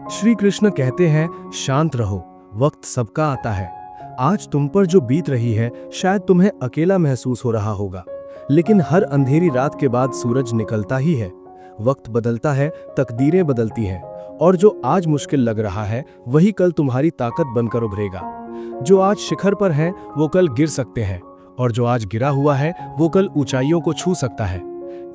श्री कृष्ण कहते हैं, शांत रहो, वक्त सबका आता है। आज तुम पर जो बीत रही है शायद तुम्हें अकेला महसूस हो रहा होगा, लेकिन हर अंधेरी रात के बाद सूरज निकलता ही है। वक्त बदलता है, तकदीरें बदलती हैं, और जो आज मुश्किल लग रहा है वही कल तुम्हारी ताकत बनकर उभरेगा। जो आज शिखर पर हैं वो कल गिर सकते हैं, और जो आज गिरा हुआ है वो कल ऊंचाइयों को छू सकता है।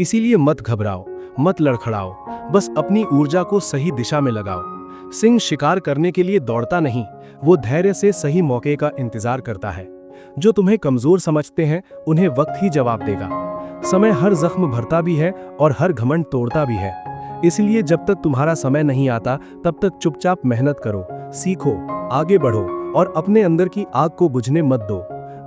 इसीलिए मत घबराओ, मत लड़खड़ाओ, बस अपनी ऊर्जा को सही दिशा में लगाओ। सिंह शिकार करने के लिए दौड़ता नहीं, वो धैर्य से सही मौके का इंतजार करता है। जो तुम्हें कमजोर समझते हैं उन्हें वक्त ही जवाब देगा। समय हर जख्म भरता भी है और हर घमंड तोड़ता भी है। इसलिए जब तक तुम्हारा समय नहीं आता तब तक चुपचाप मेहनत करो, सीखो, आगे बढ़ो और अपने अंदर की आग को बुझने मत दो।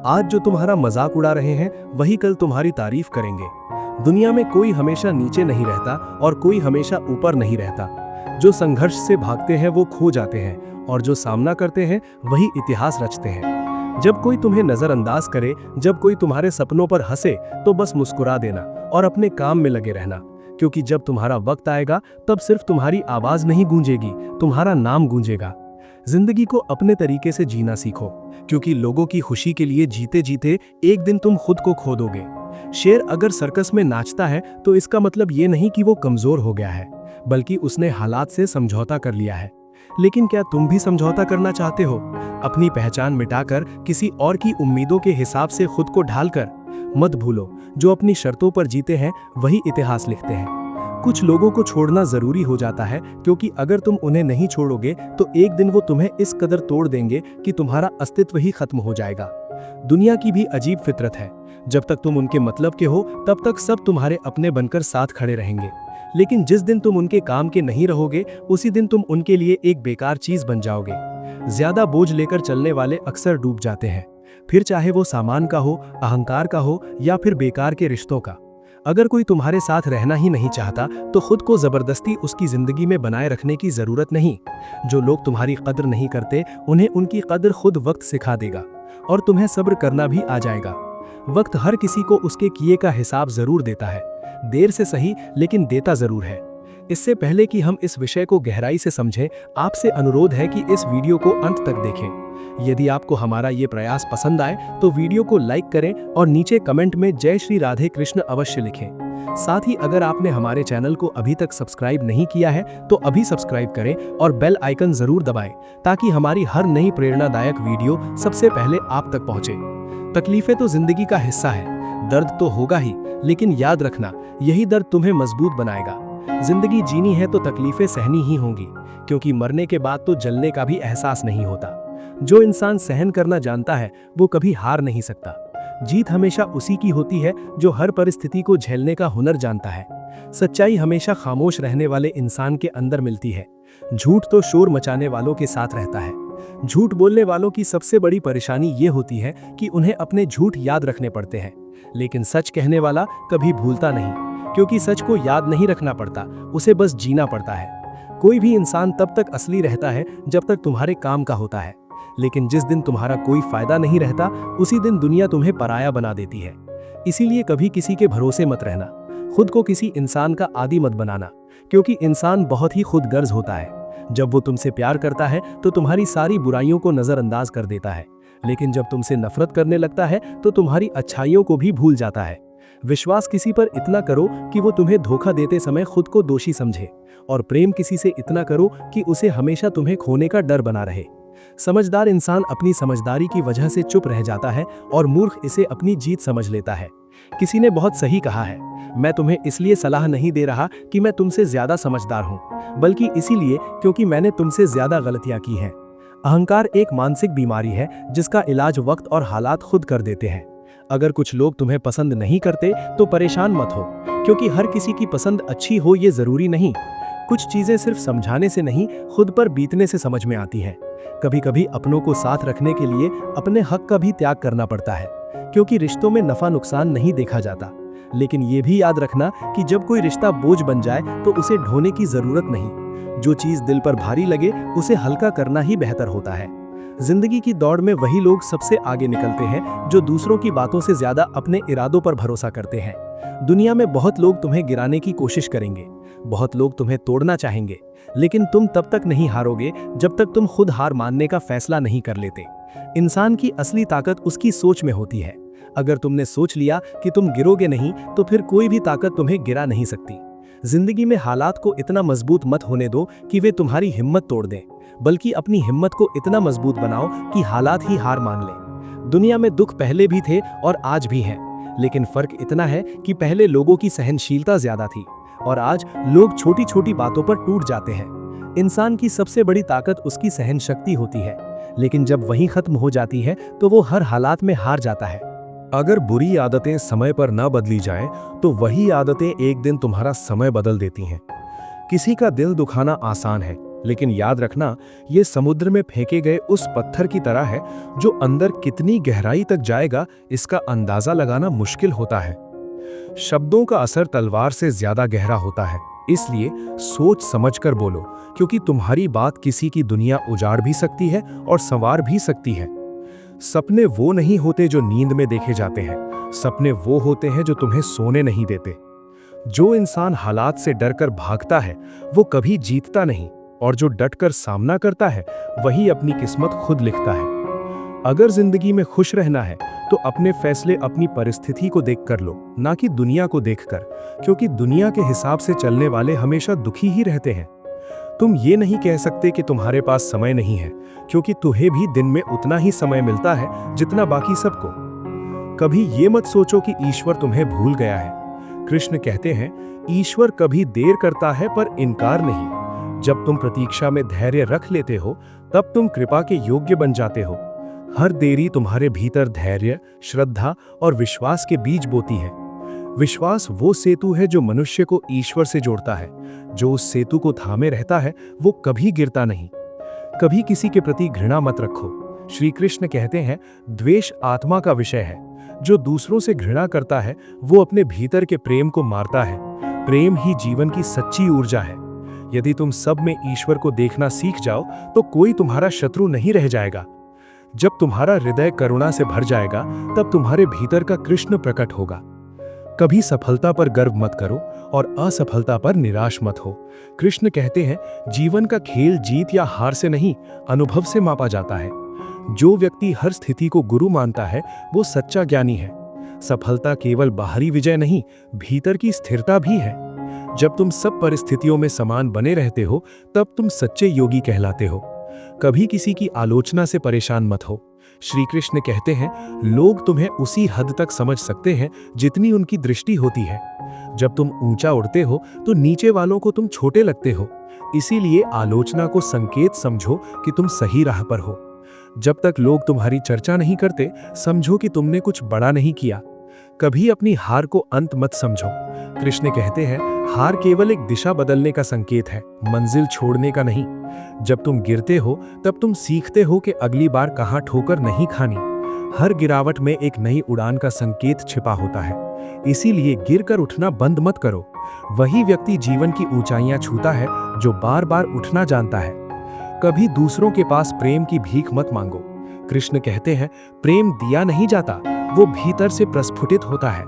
आज जो तुम्हारा मजाक उड़ा रहे हैं वही कल तुम्हारी तारीफ करेंगे। दुनिया में कोई हमेशा नीचे नहीं रहता और कोई हमेशा ऊपर नहीं रहता। जो संघर्ष से भागते हैं वो खो जाते हैं, और जो सामना करते हैं वही इतिहास रचते हैं। जब कोई तुम्हें नजरअंदाज करे, जब कोई तुम्हारे सपनों पर हंसे, तो बस मुस्कुरा देना और अपने काम में लगे रहना, क्योंकि जब तुम्हारा वक्त आएगा तब सिर्फ तुम्हारी आवाज नहीं गूंजेगी, तुम्हारा नाम गूंजेगा। जिंदगी को अपने तरीके से जीना सीखो, क्योंकि लोगों की खुशी के लिए जीते जीते एक दिन तुम खुद को खो दोगे। शेर अगर सर्कस में नाचता है तो इसका मतलब ये नहीं कि वो कमजोर हो गया है, बल्कि उसने हालात से समझौता कर लिया है। लेकिन क्या तुम भी समझौता करना चाहते हो? अपनी पहचान मिटाकर किसी और की उम्मीदों के हिसाब से खुद को ढालकर? मत भूलो, जो अपनी शर्तों पर जीते हैं वही इतिहास लिखते हैं। कुछ लोगों को छोड़ना जरूरी हो जाता है, क्योंकि अगर तुम उन्हें नहीं छोड़ोगे तो एक दिन वो तुम्हें इस कदर तोड़ देंगे कि तुम्हारा अस्तित्व ही खत्म हो जाएगा। दुनिया की भी अजीब फितरत है, जब तक तुम उनके मतलब के हो तब तक सब तुम्हारे अपने बनकर साथ खड़े रहेंगे। लेकिन जिस दिन तुम उनके काम के नहीं रहोगे उसी दिन तुम उनके लिए एक बेकार चीज बन जाओगे। ज्यादा बोझ लेकर चलने वाले अक्सर डूब जाते हैं, फिर चाहे वो सामान का हो, अहंकार का हो या फिर बेकार के रिश्तों का। अगर कोई तुम्हारे साथ रहना ही नहीं चाहता तो खुद को जबरदस्ती उसकी जिंदगी में बनाए रखने की जरूरत नहीं। जो लोग तुम्हारी कद्र नहीं करते उन्हें उनकी कद्र खुद वक्त सिखा देगा, और तुम्हें सब्र करना भी आ जाएगा। वक्त हर किसी को उसके किए का हिसाब जरूर देता है, देर से सही लेकिन देता जरूर है। इससे पहले कि हम इस विषय को गहराई से समझें, आपसे अनुरोध है कि इस वीडियो को अंत तक देखें। यदि आपको हमारा ये प्रयास पसंद आए तो वीडियो को लाइक करें और नीचे कमेंट में जय श्री राधे कृष्ण अवश्य लिखें। साथ ही अगर आपने हमारे चैनल को अभी तक सब्सक्राइब नहीं किया है तो अभी सब्सक्राइब करें और बेल आइकन जरूर दबाएं, ताकि हमारी हर नई प्रेरणादायक वीडियो सबसे पहले आप तक पहुंचे। तकलीफें तो जिंदगी का हिस्सा है, दर्द तो होगा ही, लेकिन याद रखना यही दर्द तुम्हें मजबूत बनाएगा। जिंदगी जीनी है तो तकलीफें सहनी ही होंगी, क्योंकि मरने के बाद तो जलने का भी एहसास नहीं होता। जो इंसान सहन करना जानता है वो कभी हार नहीं सकता। जीत हमेशा उसी की होती है जो हर परिस्थिति को झेलने का हुनर जानता है। सच्चाई हमेशा खामोश रहने वाले इंसान के अंदर मिलती है। झूठ तो शोर मचाने वालों के साथ रहता है। झूठ बोलने वालों की सबसे बड़ी परेशानी ये होती है कि उन्हें अपने झूठ याद रखने पड़ते हैं, लेकिन सच कहने वाला कभी भूलता नहीं, क्योंकि सच को याद नहीं रखना पड़ता, उसे बस जीना पड़ता है। कोई भी इंसान तब तक असली रहता है जब तक तुम्हारे काम का होता है, लेकिन जिस दिन तुम्हारा कोई फायदा नहीं रहता उसी दिन दुनिया तुम्हें पराया बना देती है। इसीलिए कभी किसी के भरोसे मत रहना, खुद को किसी इंसान का आदी मत बनाना, क्योंकि इंसान बहुत ही खुदगर्ज होता है। जब वो तुमसे प्यार करता है तो तुम्हारी सारी बुराइयों को नजरअंदाज कर देता है, लेकिन जब तुमसे नफरत करने लगता है तो तुम्हारी अच्छाइयों को भी भूल जाता है। विश्वास किसी पर इतना करो कि वो तुम्हें धोखा देते समय खुद को दोषी समझे, और प्रेम किसी से इतना करो कि उसे हमेशा तुम्हें खोने का डर बना रहे। समझदार इंसान अपनी समझदारी की वजह से चुप रह जाता है और मूर्ख इसे अपनी जीत समझ लेता है। किसी ने बहुत सही कहा है, मैं तुम्हें इसलिए सलाह नहीं दे रहा कि मैं तुमसे ज्यादा समझदार हूं, बल्कि इसीलिए क्योंकि मैंने तुमसे ज्यादा गलतियां की हैं। अहंकार एक मानसिक बीमारी है जिसका इलाज वक्त और हालात खुद कर देते हैं। अगर कुछ लोग तुम्हें पसंद नहीं करते तो परेशान मत हो, क्योंकि हर किसी की पसंद अच्छी हो ये जरूरी नहीं। कुछ चीजें सिर्फ समझाने से नहीं, खुद पर बीतने से समझ में आती हैं। कभी कभी अपनों को साथ रखने के लिए अपने हक का भी त्याग करना पड़ता है, क्योंकि रिश्तों में नफा नुकसान नहीं देखा जाता। लेकिन ये भी याद रखना कि जब कोई रिश्ता बोझ बन जाए तो उसे ढोने की जरूरत नहीं। जो चीज दिल पर भारी लगे उसे हल्का करना ही बेहतर होता है। जिंदगी की दौड़ में वही लोग सबसे आगे निकलते हैं जो दूसरों की बातों से ज्यादा अपने इरादों पर भरोसा करते हैं। दुनिया में बहुत लोग तुम्हें गिराने की कोशिश करेंगे, बहुत लोग तुम्हें तोड़ना चाहेंगे, लेकिन तुम तब तक नहीं हारोगे जब तक तुम खुद हार मानने का फैसला नहीं कर लेते। इंसान की असली ताकत उसकी सोच में होती है। अगर तुमने सोच लिया कि तुम गिरोगे नहीं, तो फिर कोई भी ताकत तुम्हें गिरा नहीं सकती। जिंदगी में हालात को इतना मजबूत मत होने दो कि वे तुम्हारी हिम्मत तोड़ दें, बल्कि अपनी हिम्मत को इतना मजबूत बनाओ कि हालात ही हार मान लें। दुनिया में दुख पहले भी थे और आज भी हैं, लेकिन फर्क इतना है कि पहले लोगों की सहनशीलता ज्यादा थी और आज लोग छोटी छोटी बातों पर टूट जाते हैं। इंसान की सबसे बड़ी ताकत उसकी सहन शक्ति होती है, लेकिन जब वही खत्म हो जाती है तो वो हर हालात में हार जाता है। अगर बुरी आदतें समय पर न बदली जाएं, तो वही आदतें एक दिन तुम्हारा समय बदल देती हैं। किसी का दिल दुखाना आसान है, लेकिन याद रखना, ये समुद्र में फेंके गए उस पत्थर की तरह है जो अंदर कितनी गहराई तक जाएगा इसका अंदाजा लगाना मुश्किल होता है। शब्दों का असर तलवार से ज्यादा गहरा होता है, इसलिए सोच समझकर बोलो, क्योंकि तुम्हारी बात किसी की दुनिया उजाड़ भी सकती है और संवार भी सकती है। सपने वो नहीं होते जो नींद में देखे जाते हैं, सपने वो होते हैं जो तुम्हें सोने नहीं देते। जो इंसान हालात से डरकर भागता है वो कभी जीतता नहीं, और जो डटकर सामना करता है वही अपनी किस्मत खुद लिखता है। अगर जिंदगी में खुश रहना है तो अपने फैसले अपनी परिस्थिति को देखकर लो, ना कि दुनिया को देखकर, क्योंकि दुनिया के हिसाब से चलने वाले हमेशा दुखी ही रहते हैं। तुम ये नहीं कह सकते कि तुम्हारे पास समय नहीं है, क्योंकि तुम्हें भी दिन में उतना ही समय मिलता है जितना बाकी सबको। कभी ये मत सोचो कि ईश्वर तुम्हें भूल गया है। कृष्ण कहते हैं, ईश्वर कभी देर करता है पर इनकार नहीं। जब तुम प्रतीक्षा में धैर्य रख लेते हो तब तुम कृपा के योग्य बन जाते हो। हर देरी तुम्हारे भीतर धैर्य, श्रद्धा और विश्वास के बीज बोती है। विश्वास वो सेतु है जो मनुष्य को ईश्वर से जोड़ता है। जो उस सेतु को थामे रहता है वो कभी गिरता नहीं। कभी किसी के प्रति घृणा मत रखो। श्री कृष्ण कहते हैं, द्वेष आत्मा का विषय है। जो दूसरों से घृणा करता है वो अपने भीतर के प्रेम को मारता है। प्रेम ही जीवन की सच्ची ऊर्जा है। यदि तुम सब में ईश्वर को देखना सीख जाओ तो कोई तुम्हारा शत्रु नहीं रह जाएगा। जब तुम्हारा हृदय करुणा से भर जाएगा तब तुम्हारे भीतर का कृष्ण प्रकट होगा। कभी सफलता पर गर्व मत करो और असफलता पर निराश मत हो। कृष्ण कहते हैं, जीवन का खेल जीत या हार से नहीं, अनुभव से मापा जाता है। जो व्यक्ति हर स्थिति को गुरु मानता है वो सच्चा ज्ञानी है। सफलता केवल बाहरी विजय नहीं, भीतर की स्थिरता भी है। जब तुम सब परिस्थितियों में समान बने रहते हो तब तुम सच्चे योगी कहलाते हो। कभी किसी की आलोचना से परेशान मत हो। श्री कृष्ण कहते हैं, लोग तुम्हें उसी हद तक समझ सकते हैं जितनी उनकी दृष्टि होती है। जब तुम ऊंचा उड़ते हो तो नीचे वालों को तुम छोटे लगते हो। इसीलिए आलोचना को संकेत समझो कि तुम सही राह पर हो। जब तक लोग तुम्हारी चर्चा नहीं करते, समझो कि तुमने कुछ बड़ा नहीं किया। कभी अपनी हार को अंत मत समझो। कृष्ण कहते हैं, हार केवल एक दिशा बदलने का संकेत है, मंजिल छोड़ने का नहीं। जब तुम गिरते हो तब तुम सीखते हो कि अगली बार कहां ठोकर नहीं खानी। हर गिरावट में एक नई उड़ान का संकेत छिपा होता है। इसीलिए गिरकर उठना बंद मत करो। वही व्यक्ति जीवन की ऊंचाइयां छूता है जो बार बार उठना जानता है। कभी दूसरों के पास प्रेम की भीख मत मांगो। कृष्ण कहते हैं, प्रेम दिया नहीं जाता, वो भीतर से प्रस्फुटित होता है।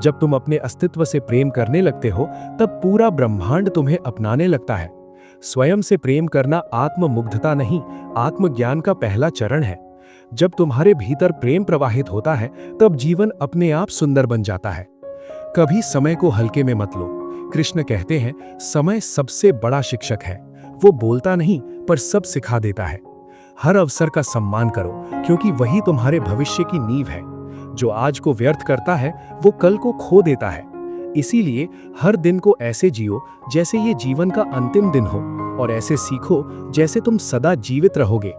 जब तुम अपने अस्तित्व से प्रेम करने लगते हो तब पूरा ब्रह्मांड तुम्हें अपनाने लगता है। स्वयं से प्रेम करना आत्ममुग्धता नहीं, आत्मज्ञान का पहला चरण है। जब तुम्हारे भीतर प्रेम प्रवाहित होता है तब जीवन अपने आप सुंदर बन जाता है। कभी समय को हल्के में मत लो। कृष्ण कहते हैं, समय सबसे बड़ा शिक्षक है। वो बोलता नहीं पर सब सिखा देता है। हर अवसर का सम्मान करो, क्योंकि वही तुम्हारे भविष्य की नींव है। जो आज को व्यर्थ करता है वो कल को खो देता है। इसीलिए हर दिन को ऐसे जियो जैसे ये जीवन का अंतिम दिन हो, और ऐसे सीखो जैसे तुम सदा जीवित रहोगे।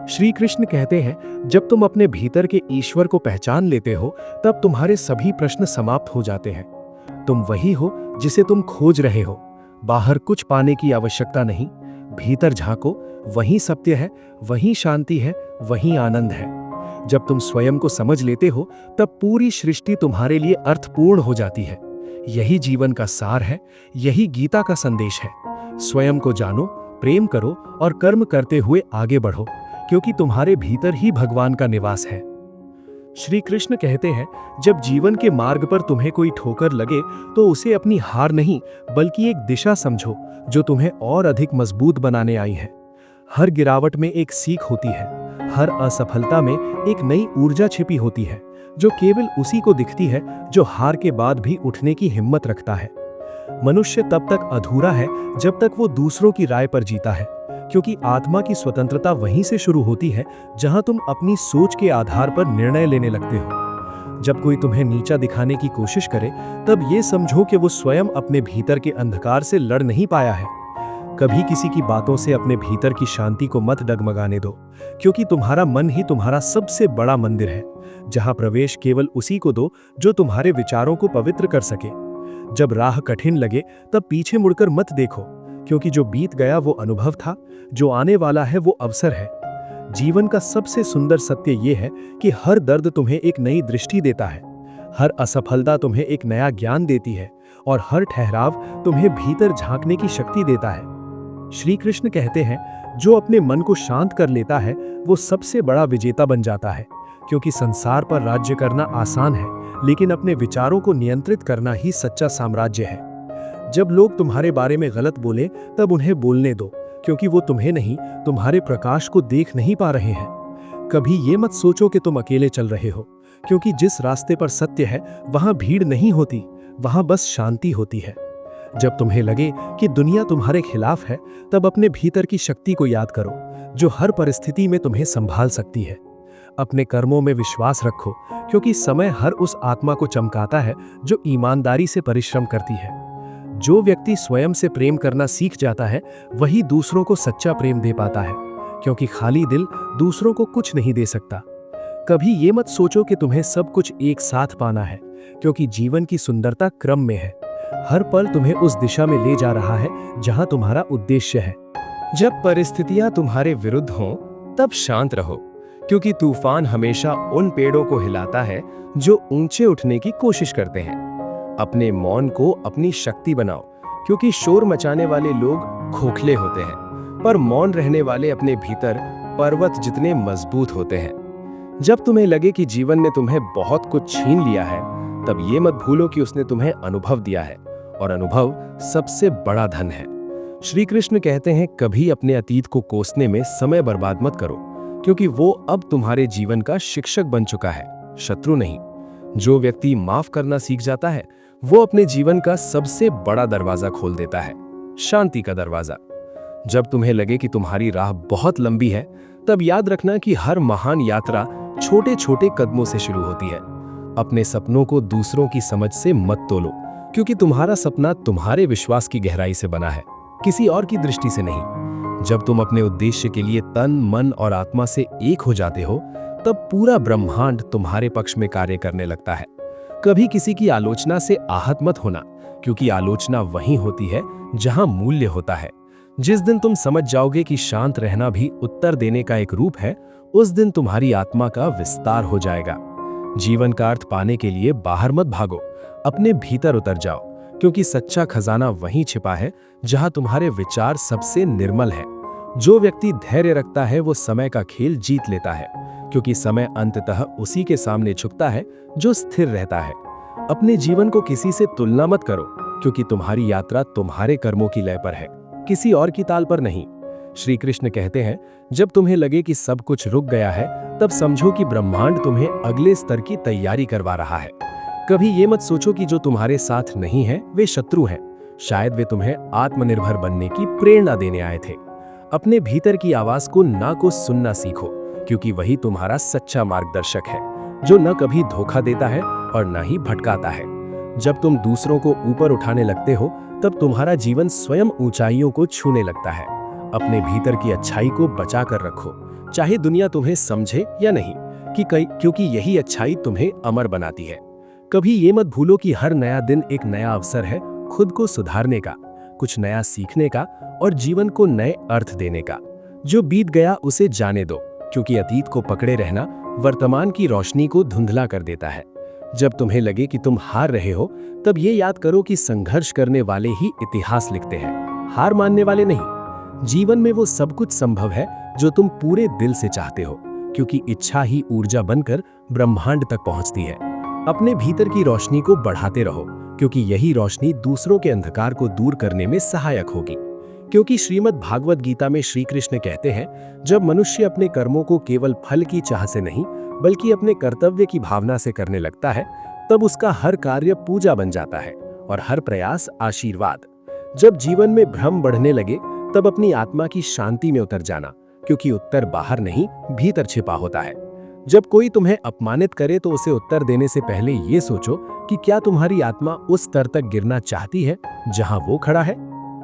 श्री कृष्ण कहते हैं, जब तुम अपने भीतर के ईश्वर को पहचान लेते हो तब तुम्हारे सभी प्रश्न समाप्त हो जाते हैं। तुम वही हो जिसे तुम खोज रहे हो। बाहर कुछ पाने की आवश्यकता नहीं, भीतर झांको, वही सत्य है, वही शांति है, वही आनंद है। जब तुम स्वयं को समझ लेते हो तब पूरी सृष्टि तुम्हारे लिए अर्थपूर्ण हो जाती है। यही जीवन का सार है, यही गीता का संदेश है। स्वयं को जानो, प्रेम करो और कर्म करते हुए आगे बढ़ो, क्योंकि तुम्हारे भीतर ही भगवान का निवास है। श्री कृष्ण कहते हैं, जब जीवन के मार्ग पर तुम्हें कोई ठोकर लगे तो उसे अपनी हार नहीं बल्कि एक दिशा समझो जो तुम्हें और अधिक मजबूत बनाने आई है। हर गिरावट में एक सीख होती है, हर असफलता में एक नई ऊर्जा छिपी होती है जो केवल उसी को दिखती है जो हार के बाद भी उठने की हिम्मत रखता है। मनुष्य तब तक अधूरा है जब तक वो दूसरों की राय पर जीता है, क्योंकि आत्मा की स्वतंत्रता वहीं से शुरू होती है जहां तुम अपनी सोच के आधार पर निर्णय लेने लगते हो। जब कोई तुम्हें नीचा दिखाने की कोशिश करे तब ये समझो कि वो स्वयं अपने भीतर के अंधकार से लड़ नहीं पाया है। कभी किसी की बातों से अपने भीतर की शांति को मत डगमगाने दो, क्योंकि तुम्हारा मन ही तुम्हारा सबसे बड़ा मंदिर है, जहां प्रवेश केवल उसी को दो जो तुम्हारे विचारों को पवित्र कर सके। जब राह कठिन लगे तब पीछे मुड़कर मत देखो, क्योंकि जो बीत गया वो अनुभव था, जो आने वाला है वो अवसर है। जीवन का सबसे सुंदर सत्य ये है कि हर दर्द तुम्हें एक नई दृष्टि देता है, हर असफलता तुम्हें एक नया ज्ञान देती है और हर ठहराव तुम्हें भीतर झांकने की शक्ति देता है। श्री कृष्ण कहते हैं, जो अपने मन को शांत कर लेता है वो सबसे बड़ा विजेता बन जाता है, क्योंकि संसार पर राज्य करना आसान है, लेकिन अपने विचारों को नियंत्रित करना ही सच्चा साम्राज्य है। जब लोग तुम्हारे बारे में गलत बोले तब उन्हें बोलने दो, क्योंकि वो तुम्हें नहीं, तुम्हारे प्रकाश को देख नहीं पा रहे हैं। कभी ये मत सोचो कि तुम अकेले चल रहे हो, क्योंकि जिस रास्ते पर सत्य है वहां भीड़ नहीं होती, वहां बस शांति होती है। जब तुम्हें लगे कि दुनिया तुम्हारे खिलाफ है तब अपने भीतर की शक्ति को याद करो, जो हर परिस्थिति में तुम्हें संभाल सकती है। अपने कर्मों में विश्वास रखो, क्योंकि समय हर उस आत्मा को चमकाता है जो ईमानदारी से परिश्रम करती है। जो व्यक्ति स्वयं से प्रेम करना सीख जाता है वही दूसरों को सच्चा प्रेम दे पाता है, क्योंकि खाली दिल दूसरों को कुछ नहीं दे सकता। कभी ये मत सोचो कि तुम्हें सब कुछ एक साथ पाना है, क्योंकि जीवन की सुंदरता क्रम में है। हर पल तुम्हें उस दिशा में ले जा रहा है जहां तुम्हारा उद्देश्य है। जब परिस्थितियां तुम्हारे विरुद्ध हों तब शांत रहो, क्योंकि तूफान हमेशा उन पेड़ों को हिलाता है जो ऊंचे उठने की कोशिश करते हैं। अपने मौन को अपनी शक्ति बनाओ, क्योंकि शोर मचाने वाले लोग खोखले होते हैं, पर मौन रहने वाले अपने भीतर पर्वत जितने मजबूत होते हैं। जब तुम्हें लगे कि जीवन ने तुम्हें बहुत कुछ छीन लिया है, तब ये मत भूलो कि उसने तुम्हें अनुभव दिया है, और अनुभव सबसे बड़ा धन है। श्री कृष्ण कहते हैं, कभी अपने अतीत को कोसने में समय बर्बाद मत करो, क्योंकि वो अब तुम्हारे जीवन का शिक्षक बन चुका है, शत्रु नहीं। जो व्यक्ति माफ करना सीख जाता है वो अपने जीवन का सबसे बड़ा दरवाजा खोल देता है, शांति का दरवाजा। जब तुम्हें लगे कि तुम्हारी राह बहुत लंबी है, तब याद रखना कि हर महान यात्रा छोटे छोटे कदमों से शुरू होती है। अपने सपनों को दूसरों की समझ से मत तोलो, क्योंकि तुम्हारा सपना तुम्हारे विश्वास की गहराई से बना है, किसी और की दृष्टि से नहीं। जब तुम अपने उद्देश्य के लिए तन, मन और आत्मा से एक हो जाते हो, तब पूरा ब्रह्मांड तुम्हारे पक्ष में कार्य करने लगता है। कभी किसी की आलोचना से आहत मत होना, क्योंकि आलोचना वहीं होती है जहां मूल्य होता है। जिस दिन तुम समझ जाओगे कि शांत रहना भी उत्तर देने का एक रूप है, उस दिन तुम्हारी आत्मा का विस्तार हो जाएगा। जीवन का अर्थ पाने के लिए बाहर मत भागो, अपने भीतर उतर जाओ, क्योंकि सच्चा खजाना वहीं छिपा है जहां तुम्हारे विचार सबसे निर्मल है। जो व्यक्ति धैर्य रखता है वो समय का खेल जीत लेता है, क्योंकि समय अंततः उसी के सामने झुकता है जो स्थिर रहता है। अपने जीवन को किसी से तुलना मत करो, क्योंकि तुम्हारी यात्रा तुम्हारे कर्मों की लय पर है, किसी और की ताल पर नहीं। श्री कृष्ण कहते हैं, जब तुम्हें लगे कि सब कुछ रुक गया है, तब समझो कि ब्रह्मांड तुम्हें अगले स्तर की तैयारी करवा रहा है। कभी ये मत सोचो कि जो तुम्हारे साथ नहीं है वे शत्रु हैं, शायद वे तुम्हें आत्मनिर्भर बनने की प्रेरणा देने आए थे। अपने भीतर की आवाज को ना को सुनना सीखो, क्योंकि वही तुम्हारा सच्चा मार्गदर्शक है, जो न कभी धोखा देता है और न ही भटकाता है। जब तुम दूसरों को ऊपर उठाने लगते हो, तब तुम्हारा जीवन स्वयं ऊंचाइयों को छूने लगता है। अपने भीतर की अच्छाई को बचा कर रखो, चाहे दुनिया तुम्हें समझे या नहीं, क्योंकि यही अच्छाई तुम्हें अमर बनाती है। कभी ये मत भूलो कि हर नया दिन एक नया अवसर है खुद को सुधारने का, कुछ नया सीखने का और जीवन को नए अर्थ देने का। जो बीत गया उसे जाने दो, क्योंकि अतीत को पकड़े रहना वर्तमान की रोशनी को धुंधला कर देता है। जब तुम्हें लगे कि तुम हार रहे हो, तब ये याद करो कि संघर्ष करने वाले ही इतिहास लिखते हैं, हार मानने वाले नहीं। जीवन में वो सब कुछ संभव है जो तुम पूरे दिल से चाहते हो, क्योंकि इच्छा ही ऊर्जा बनकर ब्रह्मांड तक पहुंचती है। अपने भीतर की रोशनी को बढ़ाते रहो, क्योंकि यही रोशनी दूसरों के अंधकार को दूर करने में सहायक होगी। क्योंकि श्रीमद् भागवत गीता में श्री कृष्ण कहते हैं, जब मनुष्य अपने कर्मों को केवल फल की चाह से नहीं बल्कि अपने कर्तव्य की भावना से करने लगता है, तब उसका हर कार्य पूजा बन जाता है और हर प्रयास आशीर्वाद। जब जीवन में भ्रम बढ़ने लगे, तब अपनी आत्मा की शांति में उतर जाना, क्योंकि उत्तर बाहर नहीं भीतर छिपा होता है। जब कोई तुम्हें अपमानित करे तो उसे उत्तर देने से पहले ये सोचो कि क्या तुम्हारी आत्मा उस स्तर तक गिरना चाहती है जहां वो खड़ा है।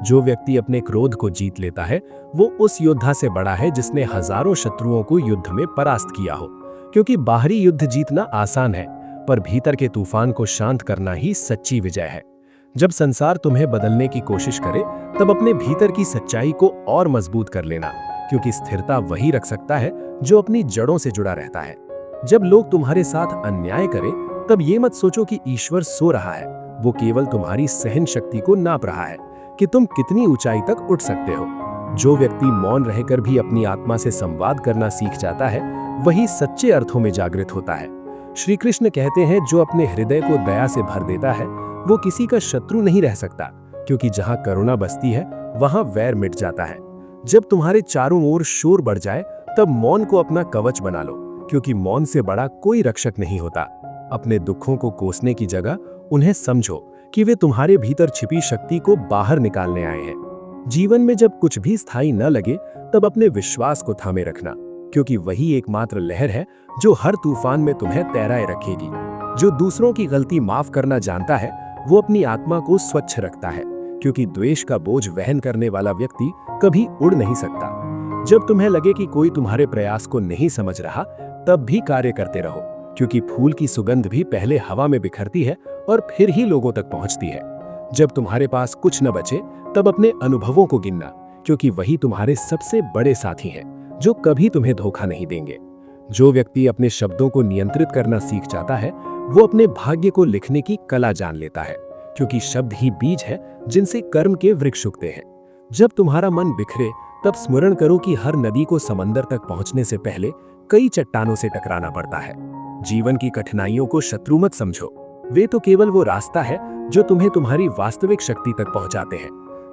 जो व्यक्ति अपने क्रोध को जीत लेता है, वो उस योद्धा से बड़ा है जिसने हजारों शत्रुओं को युद्ध में परास्त किया हो। क्योंकि बाहरी युद्ध जीतना आसान है, पर भीतर के तूफान को शांत करना ही सच्ची विजय है। जब संसार तुम्हें बदलने की कोशिश करे, तब अपने भीतर की सच्चाई को और मजबूत कर लेना, क्योंकि स्थिरता वही रख सकता है जो अपनी जड़ों से जुड़ा रहता है। जब लोग तुम्हारे साथ अन्याय करें, तब ये मत सोचो कि ईश्वर सो रहा है। वो केवल तुम्हारी सहन शक्ति को नाप रहा है कि तुम कितनी ऊंचाई तक उठ सकते हो। जो व्यक्ति मौन रहकर भी अपनी आत्मा से संवाद करना सीख जाता है, वही सच्चे अर्थों में जागृत होता है। श्री कृष्ण कहते हैं, जो अपने हृदय को दया से भर देता है, वो किसी का शत्रु नहीं रह सकता, क्योंकि जहां करुणा बसती है, वहां वैर मिट जाता है। जब तुम्हारे चारों ओर शोर बढ़ जाए, तब मौन को अपना कवच बना लो, क्योंकि मौन से बड़ा कोई रक्षक नहीं होता। अपने दुखों को कोसने की जगह उन्हें समझो कि वे तुम्हारे भीतर छिपी शक्ति को बाहर निकालने आए हैं। जीवन में जब कुछ भी स्थायी न लगे, तब अपने विश्वास को थामे रखना, क्योंकि वही एकमात्र लहर है जो हर तूफान में तुम्हें तैराए रखेगी। जो दूसरों की गलती माफ करना जानता है, वो अपनी आत्मा को स्वच्छ रखता है, क्योंकि द्वेष का बोझ वहन करने वाला व्यक्ति कभी उड़ नहीं सकता। जब तुम्हें लगे कि कोई तुम्हारे प्रयास को नहीं समझ रहा, तब भी कार्य करते रहो, क्योंकि फूल की सुगंध भी पहले हवा में बिखरती है और फिर ही लोगों तक पहुंचती है। जब तुम्हारे पास कुछ न बचे, तब अपने अनुभवों को गिनना, क्योंकि वही तुम्हारे सबसे बड़े साथी हैं, जो कभी तुम्हें धोखा नहीं देंगे। जो व्यक्ति अपने शब्दों को नियंत्रित करना सीख जाता है, वो अपने भाग्य को लिखने की कला जान लेता है, क्योंकि शब्द ही बीज है जिनसे कर्म के वृक्ष उगते हैं। जब तुम्हारा मन बिखरे, तब स्मरण करो कि हर नदी को समंदर तक पहुंचने से पहले कई चट्टानों से टकराना पड़ता है। जीवन की कठिनाइयों को शत्रु मत समझो, वे तो केवल वो रास्ता है जो तुम्हें तुम्हारी वास्तविक शक्ति तक पहुंचाते हैं।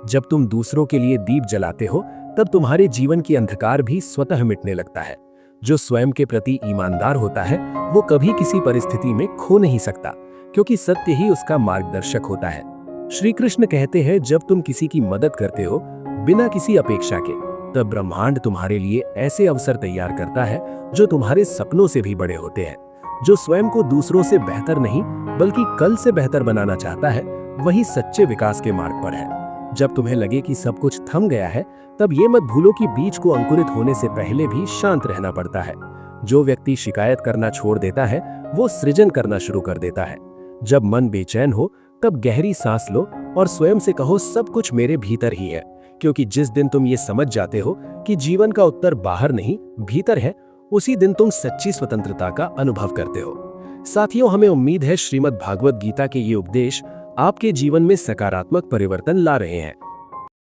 जब तुम दूसरों के लिए दीप जलाते हो, तब तुम्हारे जीवन की अंधकार भी स्वतः मिटने लगता है। जो स्वयं के प्रति ईमानदार होता है, वो कभी किसी परिस्थिति में खो नहीं सकता, क्योंकि सत्य ही उसका मार्गदर्शक होता है। श्री कृष्ण कहते हैं, जब तुम किसी की मदद करते हो बिना किसी अपेक्षा के, तब ब्रह्मांड तुम्हारे लिए ऐसे अवसर तैयार करता है जो तुम्हारे सपनों से भी बड़े होते हैं। जो स्वयं को दूसरों से बेहतर नहीं बल्कि कल से बेहतर बनाना चाहता है, वही सच्चे विकास के मार्ग पर है। जब तुम्हें लगे कि सब कुछ थम गया है, तब ये मत भूलो कि बीज को अंकुरित होने से पहले भी शांत रहना पड़ता है। जो व्यक्ति शिकायत करना छोड़ देता है, वो सृजन करना शुरू कर देता है। जब मन बेचैन हो, तब गहरी सांस लो और स्वयं से कहो, सब कुछ मेरे भीतर ही है। क्योंकि जिस दिन तुम ये समझ जाते हो कि जीवन का उत्तर बाहर नहीं भीतर है, उसी दिन तुम सच्ची स्वतंत्रता का अनुभव करते हो। साथियों, हमें उम्मीद है श्रीमद् भागवत गीता के ये उपदेश आपके जीवन में सकारात्मक परिवर्तन ला रहे हैं।